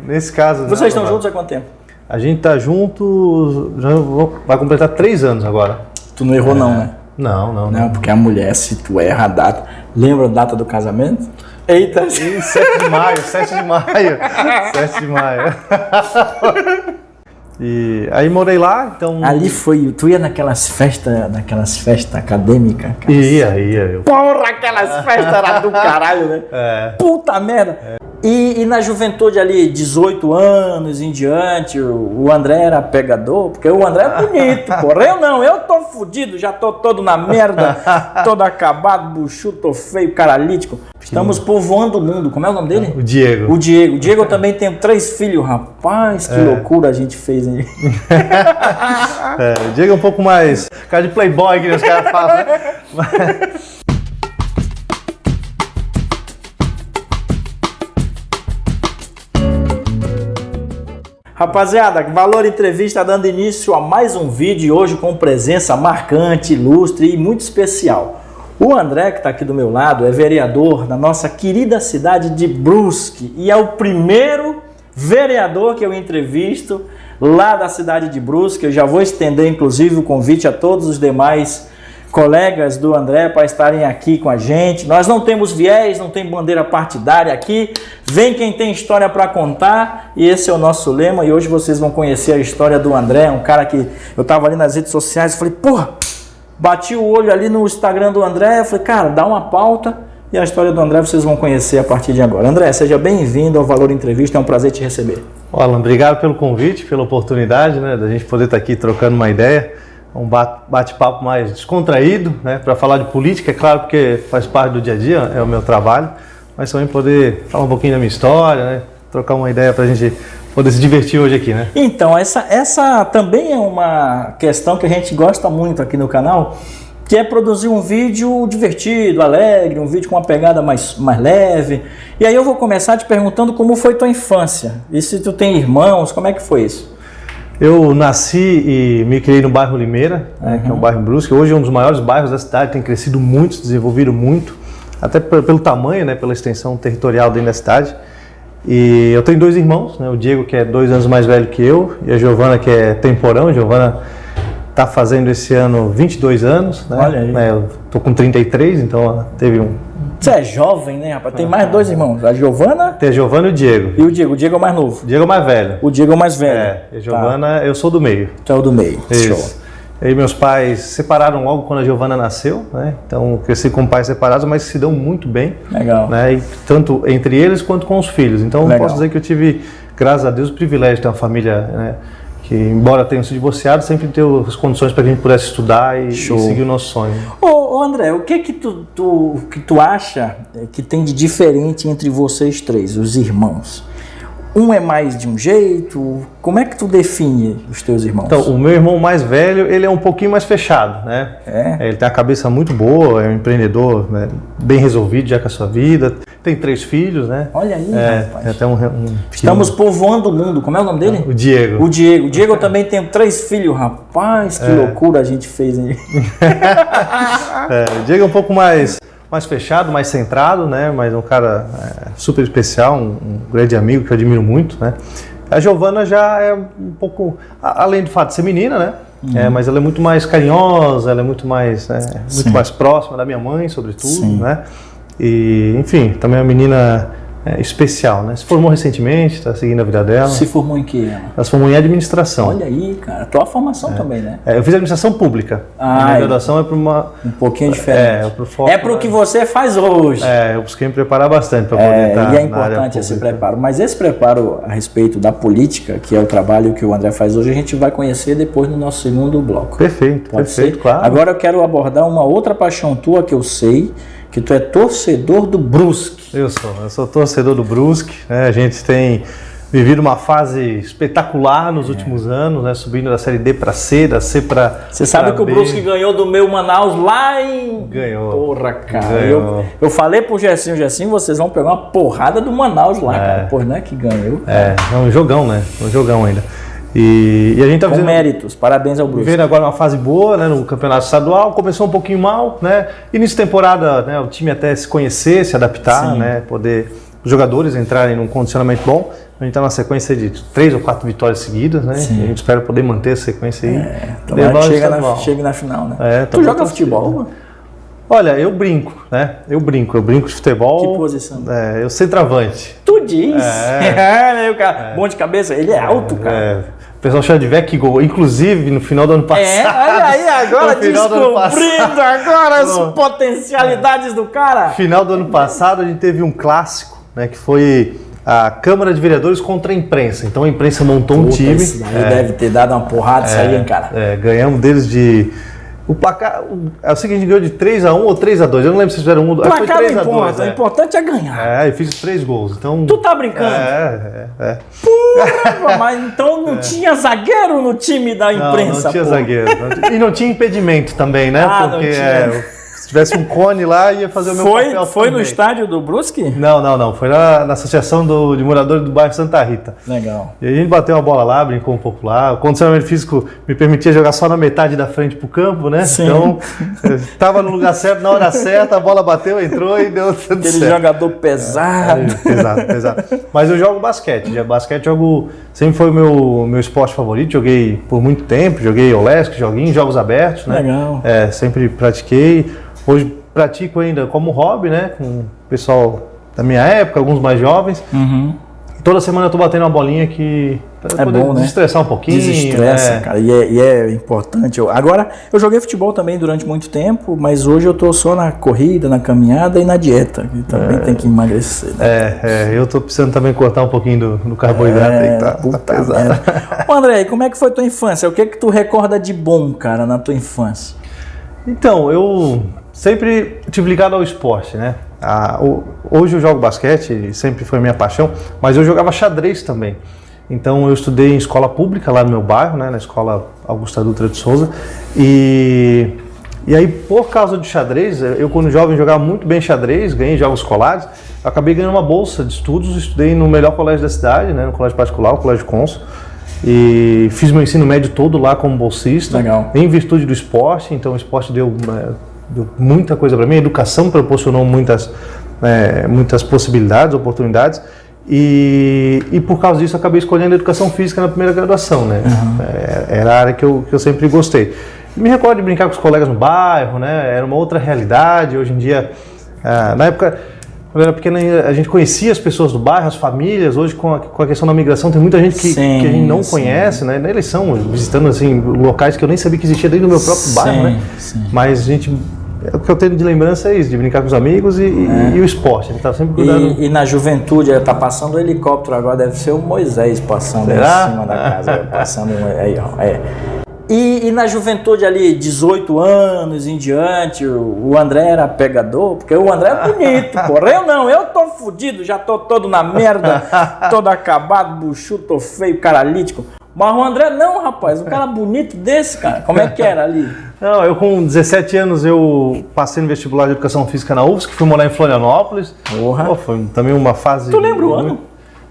nesse caso... Vocês estão juntos há quanto tempo? A gente tá junto, vai completar 3 anos agora. Tu não errou não, né? Não, porque a mulher, se tu erra a data... Lembra a data do casamento? Eita! 7 de maio. 7 de maio. E aí morei lá, então... Ali foi... Tu ia naquelas festas acadêmicas? Ia. Porra, aquelas festas eram do caralho, né? Puta merda! E na juventude ali, 18 anos em diante, o André era pegador, porque o André é bonito, porra. Eu tô fudido, já tô todo na merda, todo acabado, buchudo, tô feio, caralítico. Estamos povoando o mundo. Como é o nome dele? O Diego. O Diego eu também tenho 3 filhos, rapaz, que loucura a gente fez aí. O Diego é um pouco mais cara de playboy que os caras falam, né? Rapaziada, Valor Entrevista dando início a mais um vídeo, hoje com presença marcante, ilustre e muito especial. O André, que está aqui do meu lado, é vereador da nossa querida cidade de Brusque e é o primeiro vereador que eu entrevisto lá da cidade de Brusque. Eu já vou estender, inclusive, o convite a todos os demais colegas do André para estarem aqui com a gente. Nós não temos viés, não tem bandeira partidária aqui. Vem quem tem história para contar e esse é o nosso lema. E hoje vocês vão conhecer a história do André, um cara que eu estava ali nas redes sociais e falei, porra, bati o olho ali no Instagram do André, falei, cara, dá uma pauta e a história do André vocês vão conhecer a partir de agora. André, seja bem-vindo ao Valor Entrevista, é um prazer te receber. Alan, obrigado pelo convite, pela oportunidade, né, da gente poder estar aqui trocando uma ideia. Um bate-papo mais descontraído, né, para falar de política, é claro, porque faz parte do dia a dia, é o meu trabalho, mas também poder falar um pouquinho da minha história, né, trocar uma ideia para a gente poder se divertir hoje aqui, né? Então, essa também é uma questão que a gente gosta muito aqui no canal, que é produzir um vídeo divertido, alegre, um vídeo com uma pegada mais leve. E aí eu vou começar te perguntando como foi tua infância, e se tu tem irmãos, como é que foi isso? Eu nasci e me criei no bairro Limeira, né, que é um bairro em Brusque. Hoje é um dos maiores bairros da cidade, tem crescido muito, se desenvolvido muito, até pelo tamanho, né, pela extensão territorial dentro da cidade. E eu tenho 2 irmãos, né, o Diego, que é 2 anos mais velho que eu, e a Giovana, que é temporão. A Giovana está fazendo esse ano 22 anos, né? Olha aí. Eu tô com 33, então ela teve um... Você é jovem, né, rapaz? Tem mais 2 irmãos, a Giovana... Tem a Giovana e o Diego. E o Diego é o mais novo. O Diego é o mais velho. O Diego é o mais velho. A Giovana, eu sou do meio. Tu é o do meio. Isso. Show. E meus pais separaram logo quando a Giovana nasceu, né? Então cresci com pais separados, mas se dão muito bem. Legal. Né? E tanto entre eles quanto com os filhos. Então Legal. Posso dizer que eu tive, graças a Deus, o privilégio de ter uma família, né, que, embora tenham sido divorciados, sempre teve as condições para que a gente pudesse estudar e seguir o nosso sonho. Ô André, o que tu acha que tem de diferente entre vocês 3, os irmãos? Um é mais de um jeito? Como é que tu define os teus irmãos? Então, o meu irmão mais velho, ele é um pouquinho mais fechado, né? Ele tem a cabeça muito boa, é um empreendedor, né, bem resolvido já com a sua vida. Tem 3 filhos, né? Olha aí, rapaz. Tem até um Estamos povoando o mundo. Como é o nome dele? O Diego. O Diego eu também tenho 3 filhos, rapaz. Que loucura a gente fez aí. O Diego é um pouco mais fechado, mais centrado, né? Mas é um cara super especial, um grande amigo que eu admiro muito, né? A Giovana já é um pouco, além do fato de ser menina, né? Mas ela é muito mais carinhosa, ela é muito mais próxima da minha mãe, sobretudo, né? E, enfim, também é uma menina especial, né? Se formou recentemente, está seguindo a vida dela. Se formou em quê? Ela se formou em administração. Olha aí, cara. Tua formação também, né? Eu fiz administração pública. A minha graduação é para uma... Um pouquinho diferente. É para o que você faz hoje. Eu busquei me preparar bastante para poder estar e é importante esse preparo. Mas esse preparo a respeito da política, que é o trabalho que o André faz hoje, a gente vai conhecer depois no nosso segundo bloco. Perfeito, perfeito, claro. Agora eu quero abordar uma outra paixão tua que eu sei, que tu é torcedor do Brusque. Eu sou torcedor do Brusque, né? A gente tem vivido uma fase espetacular nos últimos anos, né? Subindo da Série D para C, da C para Você sabe que o Brusque ganhou do meu Manaus lá em... Ganhou. Porra, cara. Ganhou. Eu falei pro Gessinho, vocês vão pegar uma porrada do Manaus lá, cara. Pô, não é que ganhou? É um jogão, né? Um jogão ainda. E a gente tá com méritos, parabéns ao Brusque. Vivendo agora uma fase boa, né, no campeonato estadual, começou um pouquinho mal, né? Início de temporada, né, o time até se conhecer, se adaptar, né, poder os jogadores entrarem num condicionamento bom, A gente está na sequência de 3 ou 4 vitórias seguidas, né? Sim. E a gente espera poder manter essa sequência aí. Tomara que chegue na final, né? Tu joga futebol? Olha, eu brinco, né? Eu brinco de futebol. Que posição? Eu centroavante. Tu diz? Cara, bom de cabeça, ele é alto, cara. O pessoal chama de Vecgol. Inclusive, no final do ano passado. Olha aí, agora descobrindo agora as potencialidades do cara. No final do ano passado, a gente teve um clássico, né? Que foi a Câmara de Vereadores contra a imprensa. Então a imprensa montou um time. Isso aí deve ter dado uma porrada isso aí, hein, cara? Ganhamos deles de... O placar, é o seguinte, a gente ganhou de 3-1 ou 3-2. Eu não lembro se fizeram um. O placar não importa, o importante é ganhar. Eu fiz 3 gols. Então... Tu tá brincando? Porra, mas então não tinha zagueiro no time da imprensa, não tinha zagueiro. E não tinha impedimento também, né? Porque se tivesse um cone lá, ia fazer o meu papel. Foi no estádio do Brusque? Não. Foi na Associação de Moradores do Bairro Santa Rita. Legal. E a gente bateu uma bola lá, brincou um pouco lá. O condicionamento físico me permitia jogar só na metade da frente pro campo, né? Sim. Então, estava no lugar certo, na hora certa, a bola bateu, entrou e deu tudo certo. Aquele jogador pesado. Pesado. Mas eu jogo basquete. Basquete sempre foi o meu esporte favorito. Joguei por muito tempo, joguei Olesc, joguinho, jogos abertos, né? Legal. Sempre pratiquei. Hoje pratico ainda como hobby, né? Com o pessoal da minha época, alguns mais jovens. Uhum. Toda semana eu tô batendo uma bolinha que é bom, né? Desestressar um pouquinho. Desestressa, cara. E é importante. Agora, eu joguei futebol também durante muito tempo, mas hoje eu tô só na corrida, na caminhada e na dieta. Que também tem que emagrecer. Né? Eu tô precisando também cortar um pouquinho do carboidrato aí, tá pesado. Ô André, como é que foi tua infância? O que tu recorda de bom, cara, na tua infância? Então, eu sempre tive ligado ao esporte, né? Hoje eu jogo basquete, sempre foi minha paixão, mas eu jogava xadrez também. Então eu estudei em escola pública lá no meu bairro, né, na escola Augusta Dutra de Souza. E aí, por causa do xadrez, eu quando jovem jogava muito bem xadrez, ganhei jogos escolares, eu acabei ganhando uma bolsa de estudos, estudei no melhor colégio da cidade, né, no colégio particular, o Colégio Consul. E fiz meu ensino médio todo lá como bolsista. Legal. Em virtude do esporte, então o esporte deu muita coisa para mim, a educação proporcionou muitas possibilidades, oportunidades, e por causa disso eu acabei escolhendo a educação física na primeira graduação, né? Uhum. Era a área que eu sempre gostei. Me recordo de brincar com os colegas no bairro, né? Era uma outra realidade. Hoje em dia, na época, quando eu era pequeno, a gente conhecia as pessoas do bairro, as famílias. Hoje, com a questão da migração, tem muita gente que a gente não conhece, né? Na eleição, visitando assim, locais que eu nem sabia que existia dentro do meu próprio bairro, né? Sim. Mas a gente... O que eu tenho de lembrança é isso, de brincar com os amigos e o esporte. A gente tá sempre cuidando. E na juventude, tá passando o helicóptero agora, deve ser o Moisés passando em cima da casa. Passando aí, ó. E na juventude ali, 18 anos em diante, o André era pegador, porque o André é bonito, porra. Eu tô fudido, já tô todo na merda, todo acabado, buchudo, tô feio, caralítico. Mas o André não, rapaz, um cara bonito desse, cara, como é que era ali? Não, eu com 17 anos eu passei no vestibular de Educação Física na UFSC, fui morar em Florianópolis. Porra. Foi também uma fase... Tu lembra o ano?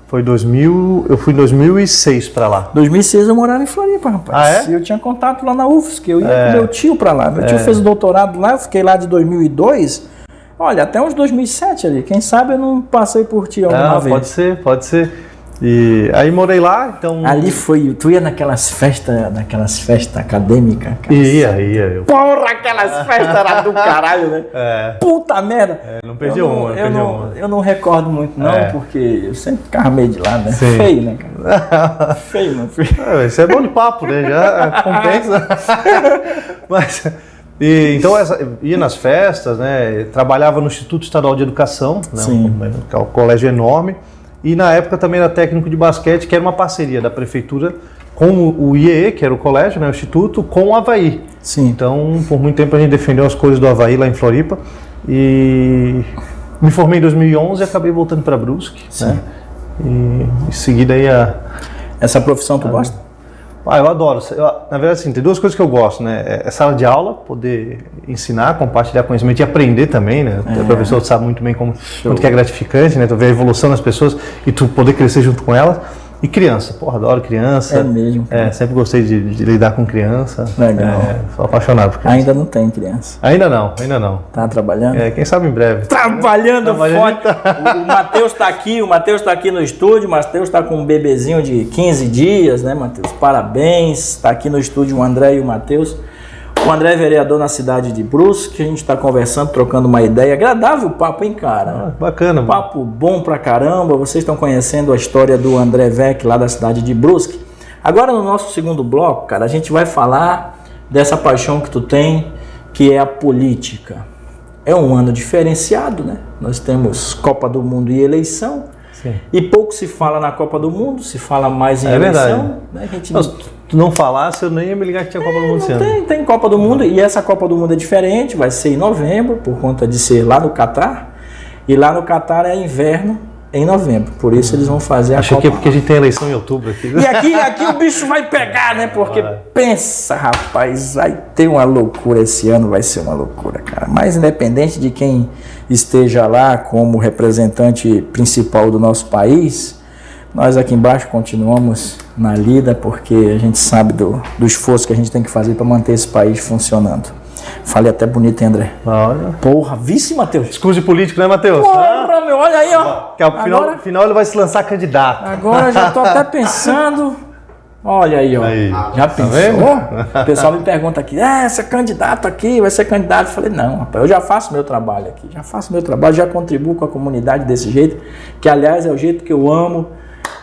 Foi 2000, eu fui em 2006 pra lá. 2006 eu morava em Floripa, rapaz. Eu tinha contato lá na UFSC, eu ia com meu tio pra lá. Meu tio fez o doutorado lá, eu fiquei lá de 2002. Olha, até uns 2007 ali. Quem sabe eu não passei por ti alguma vez. Pode ser. E aí morei lá, então... Ali tu ia naquelas festas acadêmicas? Ia. Porra, aquelas festas eram do caralho, né? Puta merda! Não perdi uma. Eu não recordo muito não, porque eu sempre ficava meio de lado, né? Sim. Feio, né, cara? Feio, meu filho. Isso é bom de papo, né? Já compensa. Mas... então ia nas festas, né? Trabalhava no Instituto Estadual de Educação, né? Que é um colégio enorme. E na época também era técnico de basquete, que era uma parceria da prefeitura com o IEE, que era o colégio, né, o instituto, com o Avaí. Sim. Então, por muito tempo a gente defendeu as cores do Avaí lá em Floripa. E me formei em 2011 e acabei voltando para Brusque. Né? E em seguida aí Essa profissão tu gosta? Eu adoro. Na verdade, assim, tem duas coisas que eu gosto, né? É sala de aula, poder ensinar, compartilhar conhecimento e aprender também, né? O professor sabe muito bem quanto que é gratificante, né? Tu ver a evolução das pessoas e tu poder crescer junto com elas. E criança, porra, adoro criança. É mesmo. Sempre gostei de lidar com criança. Legal. Sou apaixonado por criança. Ainda não tem criança. Ainda não. Tá trabalhando? Quem sabe em breve. Trabalhando forte. O Matheus tá aqui no estúdio. O Matheus tá com um bebezinho de 15 dias, né, Matheus? Parabéns. Tá aqui no estúdio o André e o Matheus. O André é vereador na cidade de Brusque. A gente está conversando, trocando uma ideia. Agradável papo, hein, cara? Bacana. Papo bom pra caramba. Vocês estão conhecendo a história do André Vec, lá da cidade de Brusque. Agora, no nosso segundo bloco, cara, a gente vai falar dessa paixão que tu tem, que é a política. É um ano diferenciado, né? Nós temos Copa do Mundo e eleição. Sim. E pouco se fala na Copa do Mundo, se fala mais em eleição. Né? A gente tu não falasse, eu nem ia me ligar que tinha Copa do Mundo esse ano. Tem Copa do Mundo, e essa Copa do Mundo é diferente, vai ser em novembro, por conta de ser lá no Catar. E lá no Catar é inverno em novembro, por isso eles vão fazer a Copa. Acho que é porque a gente tem eleição em outubro aqui. E aqui o bicho vai pegar, né? Porque pensa, rapaz, vai ter uma loucura esse ano, vai ser uma loucura, cara. Mas independente de quem esteja lá como representante principal do nosso país, nós aqui embaixo continuamos na lida, porque a gente sabe do esforço que a gente tem que fazer para manter esse país funcionando. Falei até bonito, hein, André? Olha. Porra, vice, Matheus? Discurso de político, né, Matheus? Porra, meu, olha aí, ó. Que ao final ele vai se lançar candidato. Agora já tô até pensando. Olha aí, ó. Aí. Já pensou? O pessoal me pergunta aqui, você é candidato aqui, vai ser candidato? Eu falei, não, rapaz, eu já faço meu trabalho aqui. Já contribuo com a comunidade desse jeito, que aliás é o jeito que eu amo,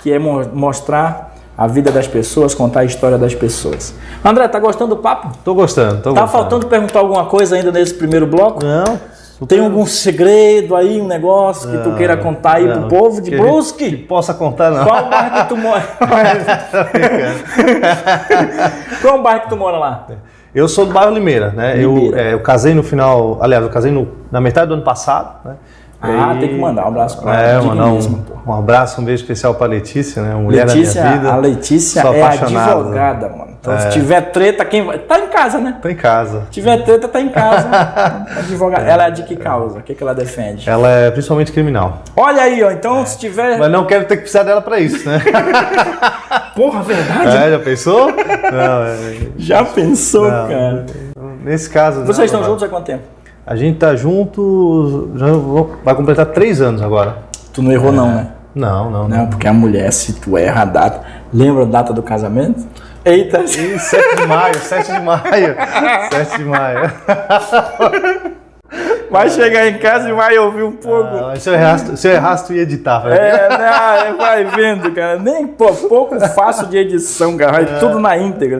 que é mostrar a vida das pessoas, contar a história das pessoas. André, tá gostando do papo? Tô gostando. Tá faltando perguntar alguma coisa ainda nesse primeiro bloco? Não. Tem algum segredo aí, um negócio que tu queira contar aí pro povo de Brusque? Que possa contar, não. Qual bairro que tu mora? Qual bairro que tu mora lá? Eu sou do bairro Limeira, né? Eu casei no final, aliás, eu casei na metade do ano passado, né? Tem que mandar um abraço para ela. Mandar um abraço, um beijo especial para Letícia, né? Mulher da minha vida. A Letícia é advogada, mano. Então, se tiver treta, quem vai? Tá em casa, né? Tá em casa. Se tiver treta, tá em casa. Advogada. Ela é de que causa? O que ela defende? Ela é principalmente criminal. Olha aí, ó. Então, se tiver... Mas não quero ter que precisar dela para isso, né? Porra, verdade? Já pensou? Já pensou, cara? Nesse caso... Vocês estão juntos há quanto tempo? A gente tá junto, vai completar 3 anos agora. Tu não errou não, né? Não, porque a mulher, se tu erra a data... Lembra a data do casamento? Eita! 7 de maio. 7 de maio. Vai chegar em casa e vai ouvir um pouco. Se eu errasse, tu ia editar. Vai vendo, cara. Nem pouco fácil de edição, cara. Vai tudo na íntegra.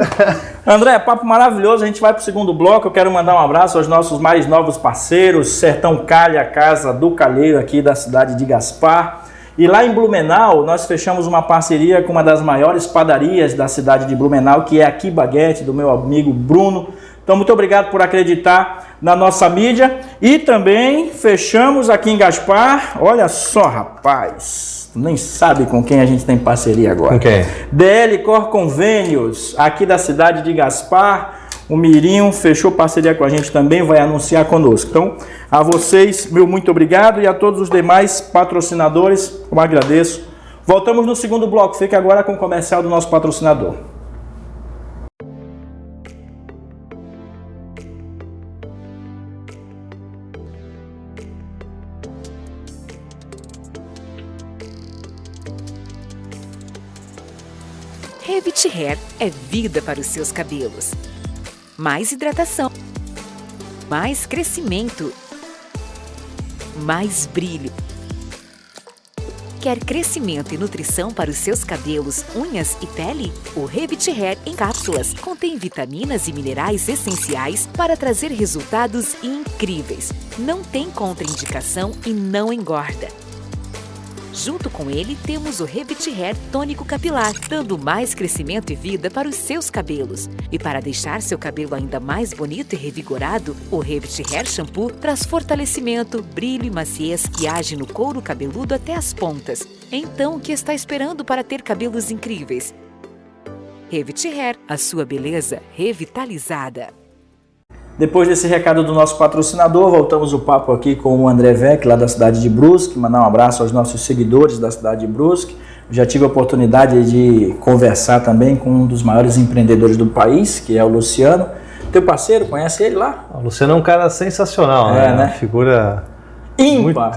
André, papo maravilhoso. A gente vai pro segundo bloco. Eu quero mandar um abraço aos nossos mais novos parceiros. Sertão Calha, a casa do calheiro aqui da cidade de Gaspar. E lá em Blumenau, nós fechamos uma parceria com uma das maiores padarias da cidade de Blumenau, que é a Aqui Baguete, do meu amigo Bruno. Então, muito obrigado por acreditar na nossa mídia. E também fechamos aqui em Gaspar. Olha só, rapaz. Nem sabe com quem a gente tem parceria agora. Com quem? DL Cor Convênios, aqui da cidade de Gaspar. O Mirinho fechou parceria com a gente também, vai anunciar conosco. Então, a vocês, meu muito obrigado. E a todos os demais patrocinadores, eu agradeço. Voltamos no segundo bloco. Fique agora com o comercial do nosso patrocinador. Revit Hair é vida para os seus cabelos. Mais hidratação, mais crescimento, mais brilho. Quer crescimento e nutrição para os seus cabelos, unhas e pele? O Revit Hair em cápsulas contém vitaminas e minerais essenciais para trazer resultados incríveis. Não tem contraindicação e não engorda. Junto com ele, temos o Revit Hair Tônico Capilar, dando mais crescimento e vida para os seus cabelos. E para deixar seu cabelo ainda mais bonito e revigorado, o Revit Hair Shampoo traz fortalecimento, brilho e maciez que age no couro cabeludo até as pontas. Então, o que está esperando para ter cabelos incríveis? Revit Hair, a sua beleza revitalizada. Depois desse recado do nosso patrocinador, voltamos o papo aqui com o André Vec, lá da cidade de Brusque. Mandar um abraço aos nossos seguidores da cidade de Brusque. Já tive a oportunidade de conversar também com um dos maiores empreendedores do país, que é o Luciano. Teu parceiro, conhece ele lá? O Luciano é um cara sensacional, né? Uma figura ímpar.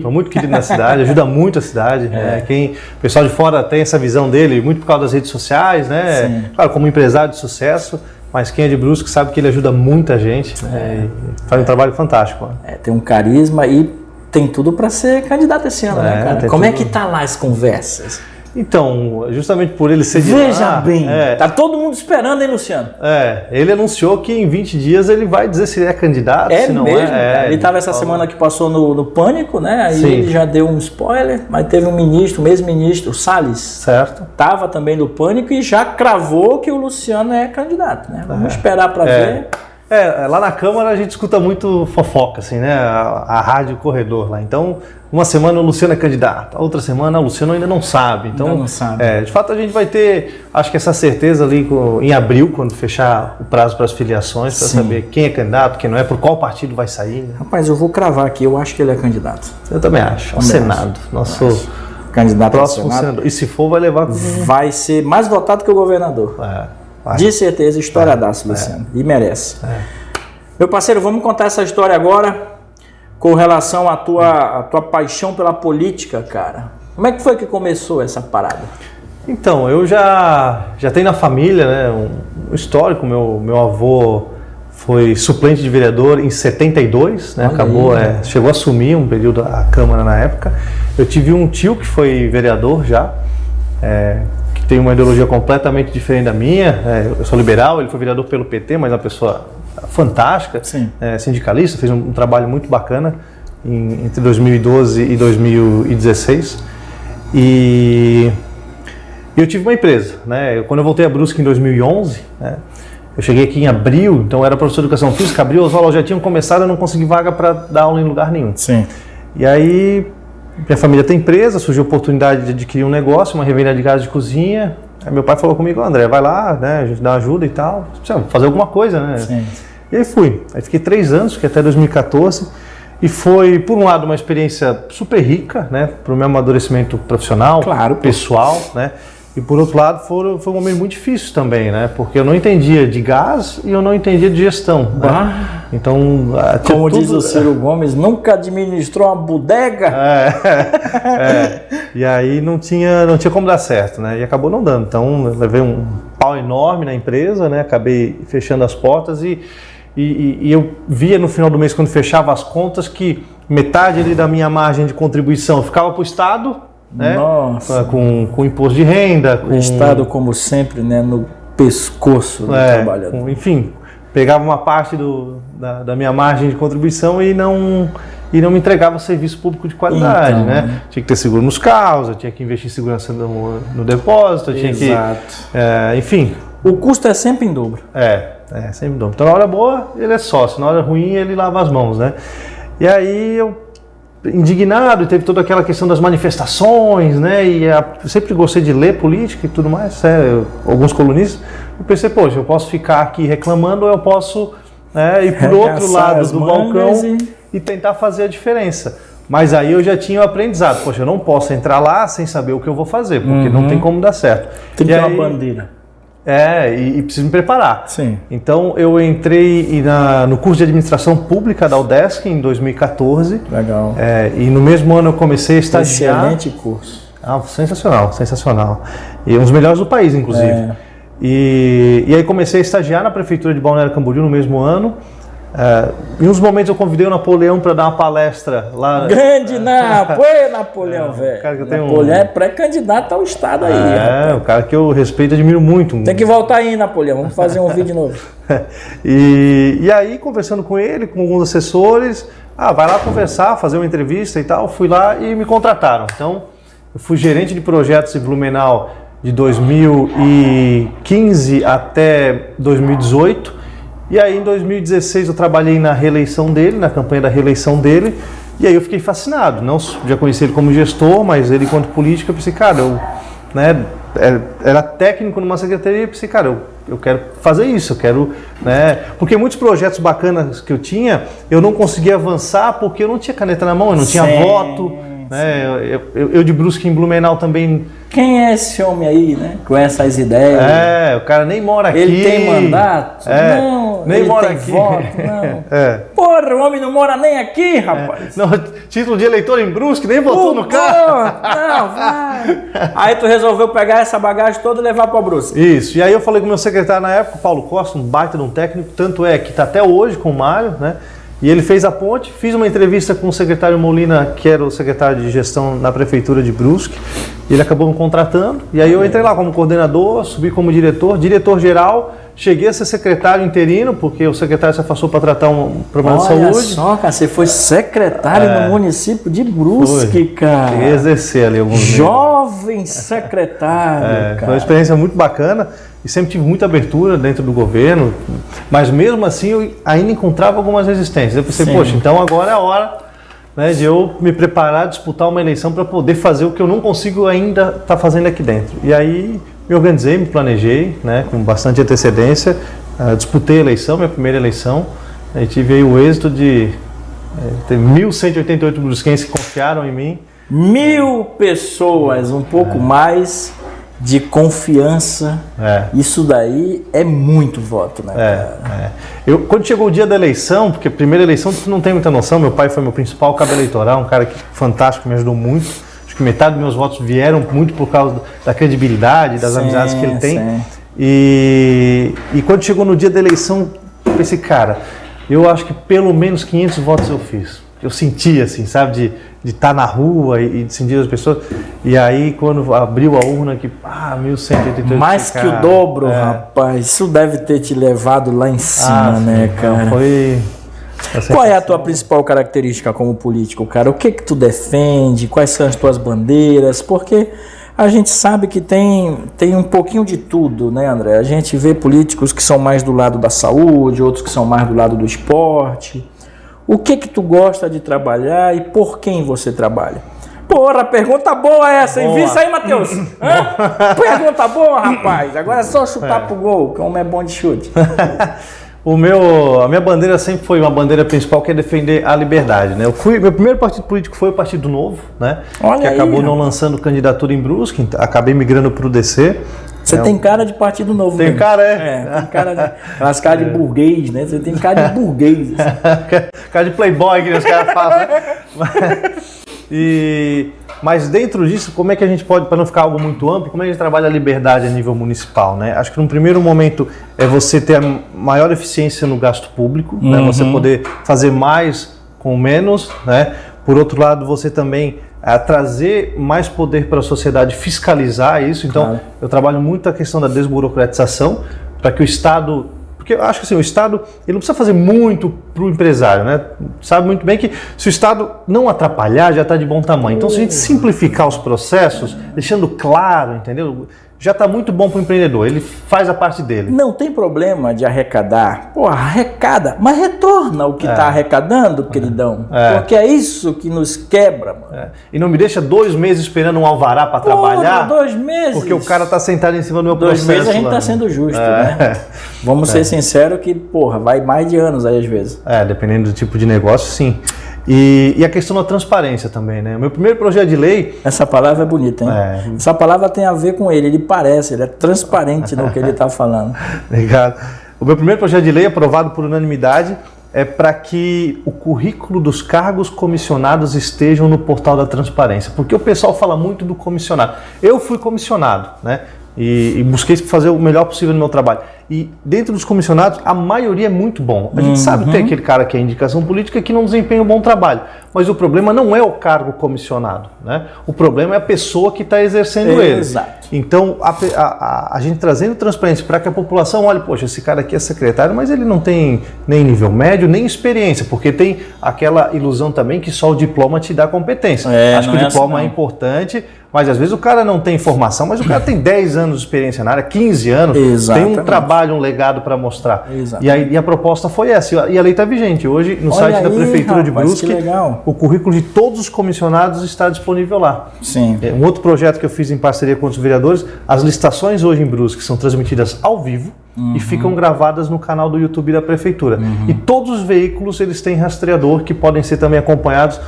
Muito querido na cidade, ajuda muito a cidade. O pessoal de fora tem essa visão dele, muito por causa das redes sociais, né? Sim. Claro, como empresário de sucesso, mas quem é de Brusque sabe que ele ajuda muita gente, né? E faz um trabalho fantástico. Tem um carisma e tem tudo para ser candidato esse ano, né, cara? Como é que tá lá as conversas? Então, justamente por ele ser de Veja bem, tá todo mundo esperando, hein, Luciano? Ele anunciou que em 20 dias ele vai dizer se é candidato, se não mesmo, é. Ele estava essa semana que passou no Pânico, né? Aí ele já deu um spoiler, mas teve um ministro, o mesmo ministro, o Salles. Certo. Estava também no Pânico e já cravou que o Luciano é candidato, né? Vamos esperar para ver. Lá na Câmara a gente escuta muito fofoca, assim, né? A rádio corredor lá. Então, uma semana o Luciano é candidato, a outra semana o Luciano ainda não sabe. Então, ainda não sabe. De fato, a gente vai ter, acho que essa certeza ali em abril, quando fechar o prazo para as filiações, para saber quem é candidato, quem não é, por qual partido vai sair. Né? Rapaz, eu vou cravar aqui, eu acho que ele é candidato. Eu também acho. Ao Senado. Nosso candidato próximo ao Senado. Senador. E se for, vai levar... Vai ser mais votado que o governador. De certeza, historiadaço, Luciano. E merece. Meu parceiro, vamos contar essa história agora com relação à tua paixão pela política, cara. Como é que foi que começou essa parada? Então, eu já tenho na família, né, um histórico. Meu avô foi suplente de vereador em 72, né, chegou a assumir um período a Câmara na época. Eu tive um tio que foi vereador já, que tem uma ideologia completamente diferente da minha. Eu sou liberal, ele foi vereador pelo PT, mas é uma pessoa fantástica, sindicalista, fez um trabalho muito bacana entre 2012 e 2016. E eu tive uma empresa, né? Quando eu voltei a Brusque em 2011, né? Eu cheguei aqui em abril, então eu era professor de educação física. Abril as aulas já tinham começado, eu não consegui vaga para dar aula em lugar nenhum. Sim. E aí minha família tem empresa, surgiu a oportunidade de adquirir um negócio, uma revenda de gás de cozinha. Aí meu pai falou comigo: André, vai lá, né, a gente dá ajuda e tal, precisa fazer alguma coisa, né? Sim. E aí fui. Aí fiquei 3 anos, fiquei até 2014, e foi, por um lado, uma experiência super rica, né, para o meu amadurecimento profissional, pessoal, né? E por outro lado, foi um momento muito difícil também, né? Porque eu não entendia de gás e eu não entendia de gestão. Né? Então, como diz o Ciro Gomes, nunca administrou uma bodega. E aí não tinha como dar certo, né? E acabou não dando. Então, eu levei um pau enorme na empresa, né? Acabei fechando as portas e eu via no final do mês, quando fechava as contas, que metade ali da minha margem de contribuição ficava para o Estado. Né? Nossa. Com imposto de renda. O Estado, como sempre, né, no pescoço do trabalhador. Enfim, pegava uma parte da minha margem de contribuição e não me entregava serviço público de qualidade. Então, né? Tinha que ter seguro nos carros, eu tinha que investir em segurança no depósito, eu tinha que... enfim. O custo é sempre em dobro. Sempre em dobro. Então, na hora boa, ele é sócio, na hora ruim, ele lava as mãos. Né? E aí eu, indignado, e teve toda aquela questão das manifestações, né? E eu sempre gostei de ler política e tudo mais, alguns colunistas. Eu pensei, poxa, eu posso ficar aqui reclamando ou eu posso ir por outro lado do balcão e tentar fazer a diferença. Mas aí eu já tinha o aprendizado, poxa, eu não posso entrar lá sem saber o que eu vou fazer, porque não tem como dar certo. Tem que ter uma bandeira. E preciso me preparar. Sim. Então eu entrei no curso de administração pública da UDESC em 2014. Legal. E no mesmo ano eu comecei a estagiar. Excelente curso. Sensacional. E um dos melhores do país, inclusive. E aí comecei a estagiar na prefeitura de Balneário Camboriú no mesmo ano. Em uns momentos eu convidei o Napoleão para dar uma palestra lá. Grande Napoleão, velho. Napoleão é pré-candidato ao Estado aí. O cara que eu respeito e admiro muito. Tem que voltar aí, Napoleão. Vamos fazer um vídeo novo. E aí, conversando com ele, com alguns assessores, vai lá conversar, fazer uma entrevista e tal. Fui lá e me contrataram. Então, eu fui gerente de projetos em Blumenau de 2015 até 2018. E aí em 2016 eu trabalhei na reeleição dele, na campanha da reeleição dele, e aí eu fiquei fascinado. Não já conheci ele como gestor, mas ele enquanto político, eu pensei, cara, era técnico numa secretaria, eu pensei, cara, eu quero fazer isso, eu quero, né? Porque muitos projetos bacanas que eu tinha, eu não conseguia avançar porque eu não tinha caneta na mão, eu não tinha voto. né? Eu de Brusque em Blumenau também. Quem é esse homem aí, né? Com essas ideias. O cara nem mora aqui. Ele tem mandato? Não. Nem ele mora tem aqui. Voto? Não. Porra, o homem não mora nem aqui, rapaz. Não, título de eleitor em Brusque, nem votou no carro. Não, vai. Aí tu resolveu pegar essa bagagem toda e levar para Brusque. Isso, e aí eu falei com o meu secretário na época, Paulo Costa, um baita de um técnico, tanto é que está até hoje com o Mário, né? E ele fez a ponte, fiz uma entrevista com o secretário Molina, que era o secretário de gestão na prefeitura de Brusque, e ele acabou me contratando, e aí eu entrei lá como coordenador, subi como diretor-geral, cheguei a ser secretário interino, porque o secretário se afastou para tratar um problema de saúde. Olha só, cara, você foi secretário no município de Brusque, cara. Cheguei a exercer ali alguns meses. Jovem secretário, cara. Foi uma experiência muito bacana. E sempre tive muita abertura dentro do governo, mas mesmo assim eu ainda encontrava algumas resistências. Eu pensei, poxa, então agora é a hora, né, de eu me preparar, disputar uma eleição para poder fazer o que eu não consigo ainda estar fazendo aqui dentro. E aí me organizei, me planejei, né, com bastante antecedência, disputei a eleição, minha primeira eleição, e tive aí o êxito de ter 1.188 brusquenses que confiaram em mim. 1.000 pessoas, um pouco mais de confiança. Isso daí é muito voto, né, cara? Quando chegou o dia da eleição, porque a primeira eleição tu não tem muita noção, meu pai foi meu principal cabo eleitoral, um cara fantástico, me ajudou muito. Acho que metade dos meus votos vieram muito por causa da credibilidade, das amizades que ele tem. E quando chegou no dia da eleição, eu pensei, cara, eu acho que pelo menos 500 votos eu fiz. Eu sentia, assim, sabe, de estar na rua e de sentir as pessoas. E aí, quando abriu a urna, 1.188... Mais que o dobro, rapaz. Isso deve ter te levado lá em cima, né, cara? Foi... Qual é a tua principal característica como político, cara? O que tu defende? Quais são as tuas bandeiras? Porque a gente sabe que tem um pouquinho de tudo, né, André? A gente vê políticos que são mais do lado da saúde, outros que são mais do lado do esporte. O que tu gosta de trabalhar e por quem você trabalha? Porra, pergunta boa essa, hein? Viu isso aí, Matheus? Pergunta boa, rapaz. Agora é só chutar pro gol, que o homem é bom de chute. A minha bandeira sempre foi uma bandeira principal, que é defender a liberdade, né? Meu primeiro partido político foi o Partido Novo, né? Olha que aí, acabou não lançando candidatura em Brusque, acabei migrando para o DC. Você tem cara de Partido Novo, tem mesmo. Cara, tem cara de... Aquelas caras de burguês, né? Você tem cara de burguês. Assim. Cara de playboy, que os caras falam, né? Mas dentro disso, como é que a gente pode, para não ficar algo muito amplo, como é que a gente trabalha a liberdade a nível municipal, né? Acho que num primeiro momento é você ter a maior eficiência no gasto público, né? Você poder fazer mais com menos, né? Por outro lado, você também trazer mais poder para a sociedade, fiscalizar isso. Então, eu trabalho muito a questão da desburocratização, para que o Estado... Porque eu acho que assim, o Estado ele não precisa fazer muito para o empresário, né? Sabe muito bem que se o Estado não atrapalhar, já está de bom tamanho. Então, se a gente simplificar os processos, deixando claro, entendeu? Já está muito bom para o empreendedor, ele faz a parte dele. Não tem problema de arrecadar. Pô, arrecada, mas retorna o que está arrecadando, queridão. Porque é isso que nos quebra, mano. E não me deixa 2 meses esperando um alvará para trabalhar. 2 meses. Porque o cara está sentado em cima do meu 2 processo. 2 meses a gente está sendo justo, né? Vamos ser sinceros que, porra, vai mais de anos aí às vezes. Dependendo do tipo de negócio, sim. E a questão da transparência também, né? O meu primeiro projeto de lei... Essa palavra é bonita, hein? Essa palavra tem a ver com ele, ele é transparente no que ele está falando. Obrigado. O meu primeiro projeto de lei, aprovado por unanimidade, é para que o currículo dos cargos comissionados estejam no portal da transparência, porque o pessoal fala muito do comissionado. Eu fui comissionado, né? E busquei fazer o melhor possível no meu trabalho. E dentro dos comissionados, a maioria é muito bom. A gente sabe ter aquele cara que é indicação política que não desempenha um bom trabalho. Mas o problema não é o cargo comissionado, né? O problema é a pessoa que está exercendo ele. Exato. Então, a gente trazendo transparência para que a população olhe, poxa, esse cara aqui é secretário, mas ele não tem nem nível médio, nem experiência, porque tem aquela ilusão também que só o diploma te dá competência. Acho que o diploma é importante, mas às vezes o cara não tem formação, mas o cara tem 10 anos de experiência na área, 15 anos, Exatamente. tem um trabalho, um legado para mostrar. Exatamente. E a proposta foi essa, e a lei está vigente. Hoje, no site da Prefeitura de Brusque, o currículo de todos os comissionados está disponível lá. Sim. Um outro projeto que eu fiz em parceria com os vereadores, as licitações hoje em Brusque são transmitidas ao vivo e ficam gravadas no canal do YouTube da Prefeitura. E todos os veículos eles têm rastreador que podem ser também acompanhados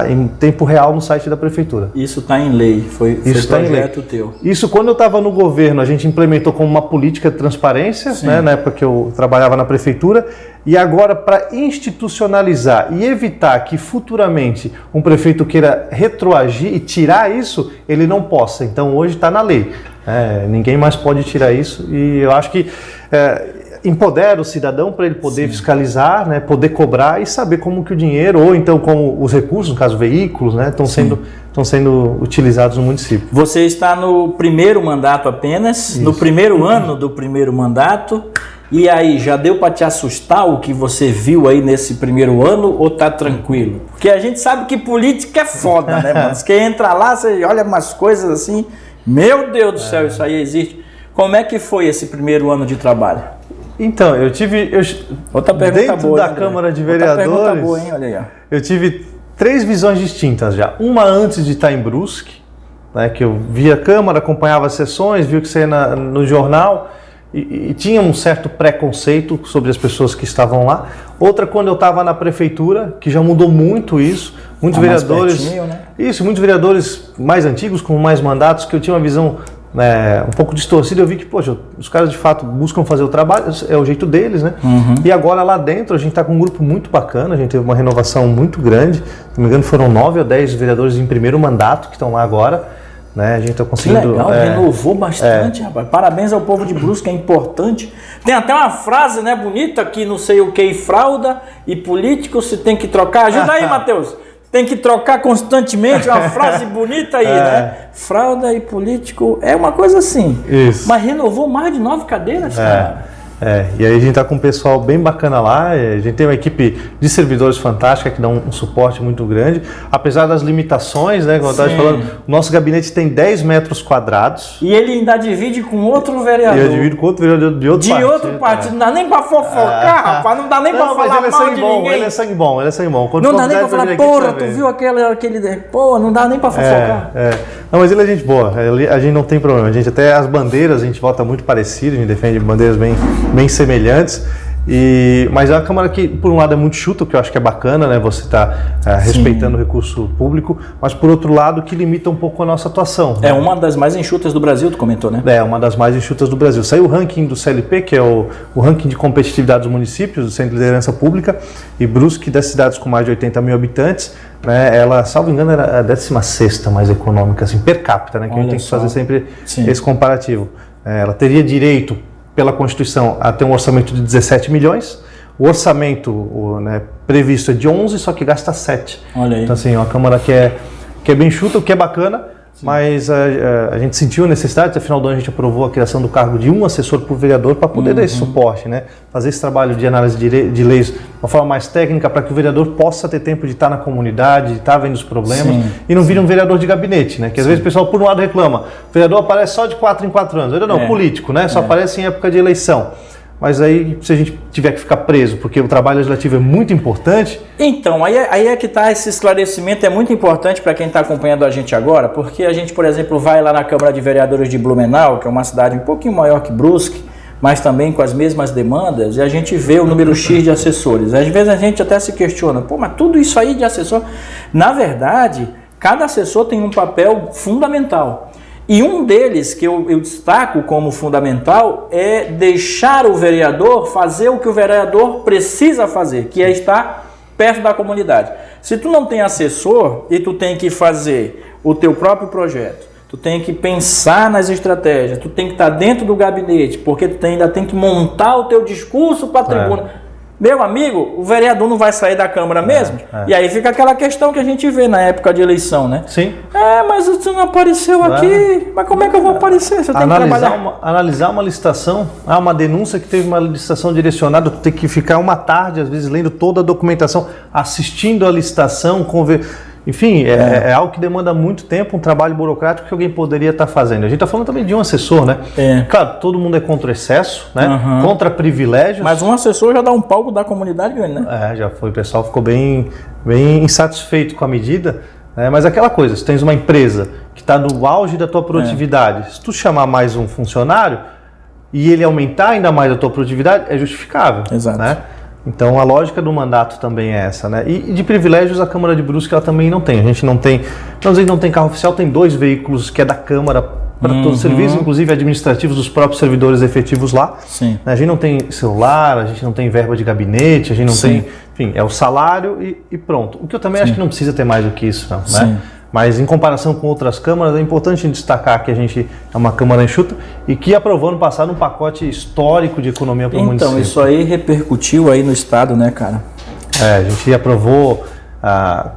em tempo real no site da prefeitura. Isso está em lei, foi projeto teu. Isso, quando eu estava no governo, a gente implementou como uma política de transparência, né, na época que eu trabalhava na prefeitura, e agora para institucionalizar e evitar que futuramente um prefeito queira retroagir e tirar isso, ele não possa. Então hoje está na lei. Ninguém mais pode tirar isso, e eu acho que empodera o cidadão para ele poder fiscalizar, né, poder cobrar e saber como que o dinheiro, ou então como os recursos, no caso veículos, né, estão sendo utilizados no município. Você está no primeiro mandato apenas, no primeiro ano do primeiro mandato, e aí, já deu para te assustar o que você viu aí nesse primeiro ano, ou tá tranquilo? Porque a gente sabe que política é foda, né, mano? Você entra lá, você olha umas coisas assim, meu Deus do céu, isso aí existe. Como é que foi esse primeiro ano de trabalho? Então, eu tive... Outra pergunta dentro boa, da André. Câmara de Outra Vereadores, pergunta boa, hein? Olha aí, ó. Eu tive 3 visões distintas já. Uma antes de estar em Brusque, né, que eu via a Câmara, acompanhava as sessões, vi o que saía no jornal e tinha um certo preconceito sobre as pessoas que estavam lá. Outra quando eu estava na prefeitura, que já mudou muito isso. Muitos vereadores... Mais pertinho, né? Isso, muitos vereadores mais antigos, com mais mandatos, que eu tinha uma visão um pouco distorcida. Eu vi que, poxa, os caras de fato buscam fazer o trabalho, é o jeito deles, né? E agora lá dentro a gente está com um grupo muito bacana, a gente teve uma renovação muito grande. Se não me engano, foram 9 ou 10 vereadores em primeiro mandato que estão lá agora. Né? A gente está conseguindo... Que legal, renovou bastante, rapaz. Parabéns ao povo de Brusque, é importante. Tem até uma frase, né, bonita, que não sei o que, fralda e político se tem que trocar. Ajuda aí, Matheus. Tem que trocar constantemente, uma frase bonita aí, né? Fralda e político, é uma coisa assim. Isso. Mas renovou mais de 9 cadeiras, cara. E aí a gente está com um pessoal bem bacana lá, a gente tem uma equipe de servidores fantástica que dá um suporte muito grande, apesar das limitações, né, como eu estava falando, o nosso gabinete tem 10 metros quadrados. E ele ainda divide com outro vereador. E eu divido com outro vereador de outro partido. Não dá nem para fofocar, rapaz, não dá nem para falar mal de ninguém. Ele é sangue bom, Quando não dá nem para falar, porra, tu viu aquele... Pô, não dá nem para fofocar. Não, mas ele é gente boa, a gente não tem problema, a gente até as bandeiras, a gente vota muito parecido, a gente defende bandeiras bem semelhantes, mas é uma Câmara que, por um lado, é muito chuta, o que eu acho que é bacana, né? Você está respeitando o recurso público, mas, por outro lado, que limita um pouco a nossa atuação. É uma das mais enxutas do Brasil, tu comentou, né? É, uma das mais enxutas do Brasil. Saiu o ranking do CLP, que é o ranking de competitividade dos municípios, do Centro de Liderança Pública, e Brusque, das cidades com mais de 80 mil habitantes, né, ela, salvo engano, era a 16ª mais econômica, assim, per capita, né? Que a gente tem que fazer sempre esse comparativo. Ela teria direito, pela Constituição, a ter um orçamento de 17 milhões. O orçamento previsto é de 11, só que gasta 7. Olha aí. Então, assim, é uma Câmara que é bem chuta, o que é bacana, mas a gente sentiu a necessidade. No final do ano a gente aprovou a criação do cargo de um assessor por vereador para poder dar esse suporte, né? Fazer esse trabalho de análise de leis de uma forma mais técnica, para que o vereador possa ter tempo de estar na comunidade, de estar vendo os problemas e não vire um vereador de gabinete, né? Que às vezes o pessoal, por um lado, reclama, o vereador aparece só de 4 em 4 anos. Eu não, político, né? Só aparece em época de eleição. Mas aí, se a gente tiver que ficar preso, porque o trabalho legislativo é muito importante... Então, aí é que está esse esclarecimento, é muito importante para quem está acompanhando a gente agora, porque a gente, por exemplo, vai lá na Câmara de Vereadores de Blumenau, que é uma cidade um pouquinho maior que Brusque, mas também com as mesmas demandas, e a gente vê o número X de assessores. Às vezes a gente até se questiona, pô, mas tudo isso aí de assessor... Na verdade, cada assessor tem um papel fundamental. E um deles que eu destaco como fundamental é deixar o vereador fazer o que o vereador precisa fazer, que é estar perto da comunidade. Se tu não tem assessor e tu tem que fazer o teu próprio projeto, tu tem que pensar nas estratégias, tu tem que estar dentro do gabinete, porque tu ainda tem que montar o teu discurso para a tribuna. Meu amigo, o vereador não vai sair da Câmara mesmo? E aí fica aquela questão que a gente vê na época de eleição, né? Sim. Mas você não apareceu aqui, mas como é que eu vou aparecer? Você tem que trabalhar. Analisar uma licitação, uma denúncia que teve uma licitação direcionada, tu tem que ficar uma tarde, às vezes, lendo toda a documentação, assistindo a licitação, enfim, é algo que demanda muito tempo, um trabalho burocrático que alguém poderia estar fazendo. A gente está falando também de um assessor, né? Claro, todo mundo é contra o excesso, né? Contra privilégios. Mas um assessor já dá um palco da comunidade grande, né? Já foi. O pessoal ficou bem insatisfeito com a medida. Mas aquela coisa, se tens uma empresa que está no auge da tua produtividade, se tu chamar mais um funcionário e ele aumentar ainda mais a tua produtividade, é justificável. Exato. Né? Então a lógica do mandato também é essa, né? E de privilégios a Câmara de Brusque ela também não tem. A gente não tem, não dizer que não tem carro oficial, tem 2 veículos que é da Câmara para todos os serviços, inclusive administrativos dos próprios servidores efetivos lá. Sim. A gente não tem celular, a gente não tem verba de gabinete, a gente não tem, enfim, é o salário e pronto. O que eu também acho que não precisa ter mais do que isso, não, né? Mas em comparação com outras câmaras, é importante destacar que a gente é uma câmara enxuta e que aprovou no passado um pacote histórico de economia para o município. Então, isso aí repercutiu aí no estado, né, cara? A gente aprovou,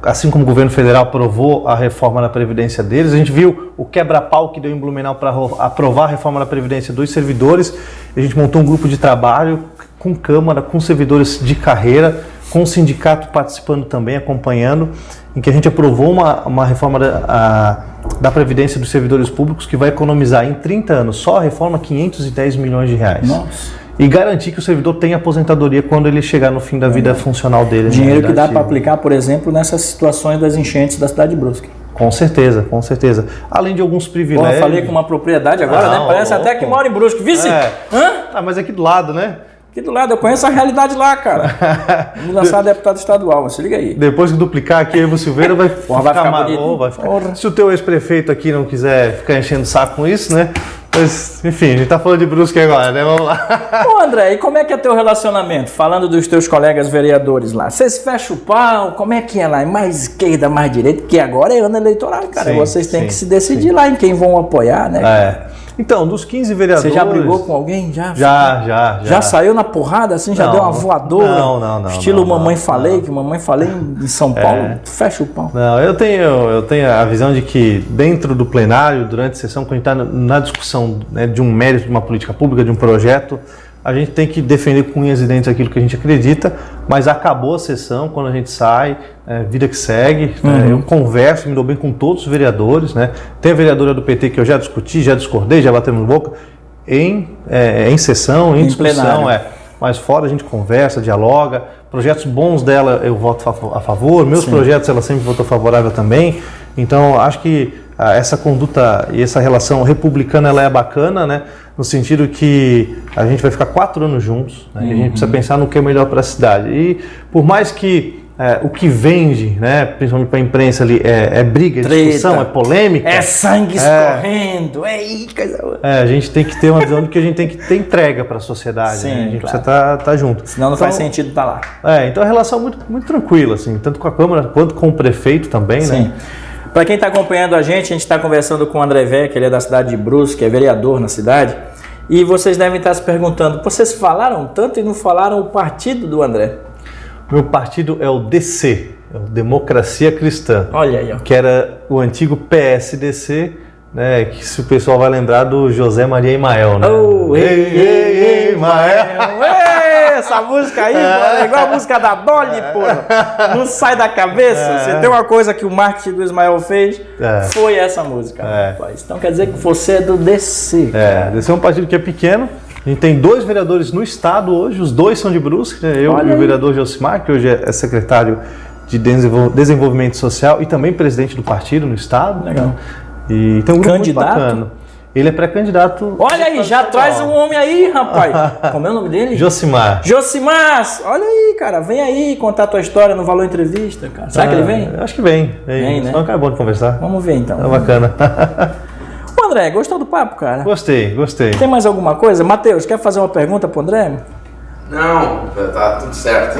assim como o governo federal aprovou a reforma da Previdência deles, a gente viu o quebra-pau que deu em Blumenau para aprovar a reforma da Previdência dos servidores. A gente montou um grupo de trabalho com Câmara, com servidores de carreira, com o sindicato participando também, acompanhando, em que a gente aprovou uma reforma da Previdência dos servidores públicos que vai economizar em 30 anos, só a reforma, 510 milhões de reais. Nossa. E garantir que o servidor tenha aposentadoria quando ele chegar no fim da vida funcional dele. Dinheiro que dá para aplicar, por exemplo, nessas situações das enchentes da cidade de Brusque. Com certeza, com certeza. Além de alguns privilégios... Pô, falei com uma propriedade agora, né? Parece até que mora em Brusque. Vice? Mas aqui do lado, né? Aqui do lado, eu conheço a realidade lá, cara. Vamos lançar deputado estadual, se liga aí. Depois que duplicar aqui, Evo Silveira vai ficar bonito. Vai ficar. Se o teu ex-prefeito aqui não quiser ficar enchendo o saco com isso, né? Mas, enfim, a gente tá falando de Brusque agora, né? Vamos lá. Ô, André, e como é que é teu relacionamento? Falando dos teus colegas vereadores lá. Vocês fecham o pau? Como é que é lá? É mais esquerda, mais direita? Porque agora é ano eleitoral, cara. Sim, vocês têm que se decidir lá em quem vão apoiar, né? Então, dos 15 vereadores... Você já brigou com alguém? Já. Já saiu na porrada, assim? Já deu uma voadora? Não. Estilo Mamãe Falei, que Mamãe Falei em São Paulo. Fecha o pau. Não, eu tenho a visão de que dentro do plenário, durante a sessão, quando a gente está na discussão, né, de um mérito, de uma política pública, de um projeto, a gente tem que defender com unhas e dentes aquilo que a gente acredita, mas acabou a sessão, quando a gente sai, vida que segue, eu converso, me dou bem com todos os vereadores, né? Tem a vereadora do PT que eu já discuti, já discordei, já batemos boca, em sessão, em discussão, mas fora a gente conversa, dialoga, projetos bons dela eu voto a favor, meus projetos ela sempre votou favorável também, então acho que essa conduta e essa relação republicana ela é bacana, né? No sentido que a gente vai ficar 4 anos juntos, né? E a gente precisa pensar no que é melhor para a cidade. E por mais que o que vende, né, principalmente para a imprensa ali, é briga, é discussão, é polêmica. É sangue escorrendo, a gente tem que ter uma visão de que a gente tem que ter entrega para a sociedade, né? A gente precisa estar junto. Senão não faz sentido estar lá. Então a relação é muito tranquila, assim, tanto com a Câmara quanto com o prefeito também, né? Para quem está acompanhando a gente está conversando com o André Vec, ele é da cidade de Brusque, é vereador na cidade. E vocês devem estar se perguntando, vocês falaram tanto e não falaram o partido do André? Meu partido é o DC, é o Democracia Cristã. Olha aí, ó. Que era o antigo PSDC, né? Que se o pessoal vai lembrar do José Maria Imael, né? Ei, Imael! Essa música aí, é igual a música da Dolly, porra. Não sai da cabeça. Se tem uma coisa que o marketing do Ismael fez, foi essa música. Então quer dizer que você é do DC. DC é um partido que é pequeno. A gente tem 2 vereadores no estado hoje, os 2 são de Brusque, né? Eu e o vereador Josimar, que hoje é secretário de Desenvolvimento Social e também presidente do partido no estado. Legal. E tem um grupo muito bacana. Ele é pré-candidato. Olha aí, já traz um homem aí, rapaz. Como é o nome dele? Josimar. Josimar! Olha aí, cara. Vem aí contar a tua história no Valor Entrevista, cara. Será que ele vem? Acho que vem. Vem, né? Então é bom de conversar. Vamos ver, então. É bacana. Ô, André, gostou do papo, cara? Gostei. Tem mais alguma coisa? Matheus, quer fazer uma pergunta pro André? Não, tá tudo certo. O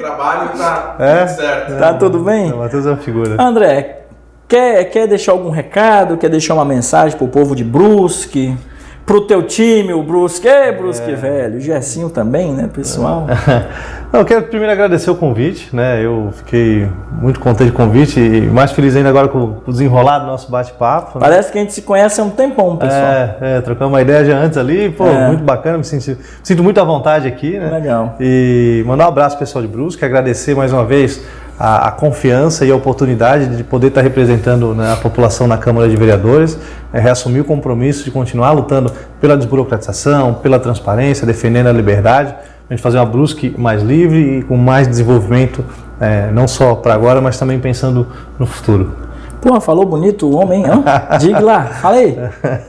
trabalho tá tudo certo. Tá tudo bem? O Matheus é uma figura. André, quer deixar algum recado? Quer deixar uma mensagem pro povo de Brusque? Pro teu time, o Brusque, Brusque velho, o Gersinho também, né, pessoal? Eu quero primeiro agradecer o convite, né? Eu fiquei muito contente com o convite e mais feliz ainda agora com o desenrolar do nosso bate-papo. Né? Parece que a gente se conhece há um tempão, pessoal. Trocamos uma ideia já antes ali, muito bacana, me sinto muito à vontade aqui, né? Legal. E mandar um abraço pro pessoal de Brusque, agradecer mais uma vez a confiança e a oportunidade de poder estar representando, né, a população na Câmara de Vereadores, reassumir o compromisso de continuar lutando pela desburocratização, pela transparência, defendendo a liberdade, a gente fazer uma Brusque mais livre e com mais desenvolvimento, não só para agora, mas também pensando no futuro. Porra, falou bonito o homem, hein? Diga lá, fala aí.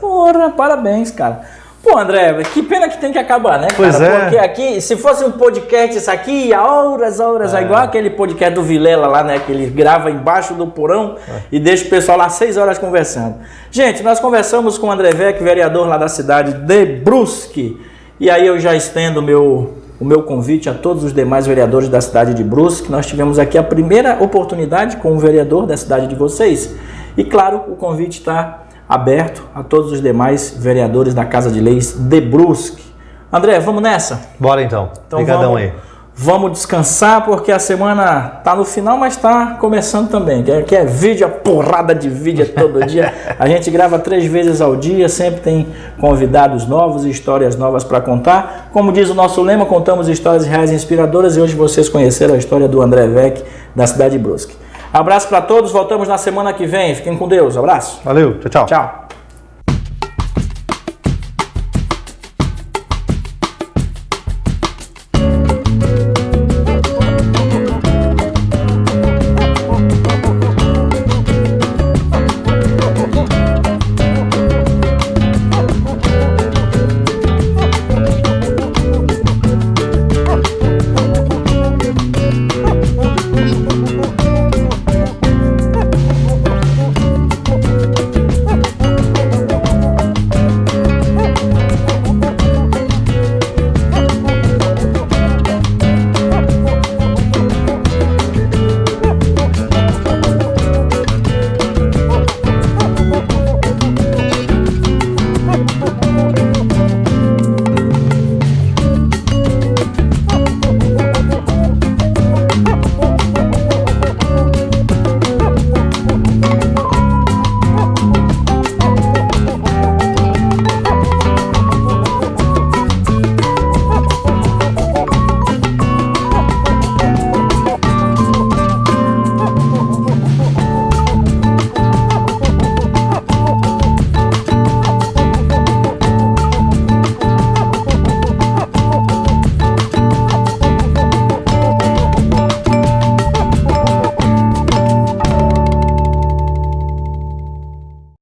Porra, parabéns, cara. Pô, André, que pena que tem que acabar, né, cara? Pois é. Porque aqui, se fosse um podcast, isso aqui, ia horas, igual aquele podcast do Vilela lá, né? Que ele grava embaixo do porão e deixa o pessoal lá 6 horas conversando. Gente, nós conversamos com o André Weck, vereador lá da cidade de Brusque. E aí eu já estendo o meu convite a todos os demais vereadores da cidade de Brusque. Nós tivemos aqui a primeira oportunidade com o vereador da cidade de vocês. E claro, o convite está aberto a todos os demais vereadores da Casa de Leis de Brusque. André, vamos nessa? Bora então. Obrigadão aí. Vamos descansar porque a semana tá no final, mas tá começando também. Que é vídeo, a porrada de vídeo todo dia. A gente grava 3 vezes ao dia, sempre tem convidados novos e histórias novas para contar. Como diz o nosso lema, contamos histórias reais e inspiradoras e hoje vocês conheceram a história do André Weck da cidade de Brusque. Abraço para todos, voltamos na semana que vem. Fiquem com Deus. Abraço. Valeu, tchau, tchau. Tchau.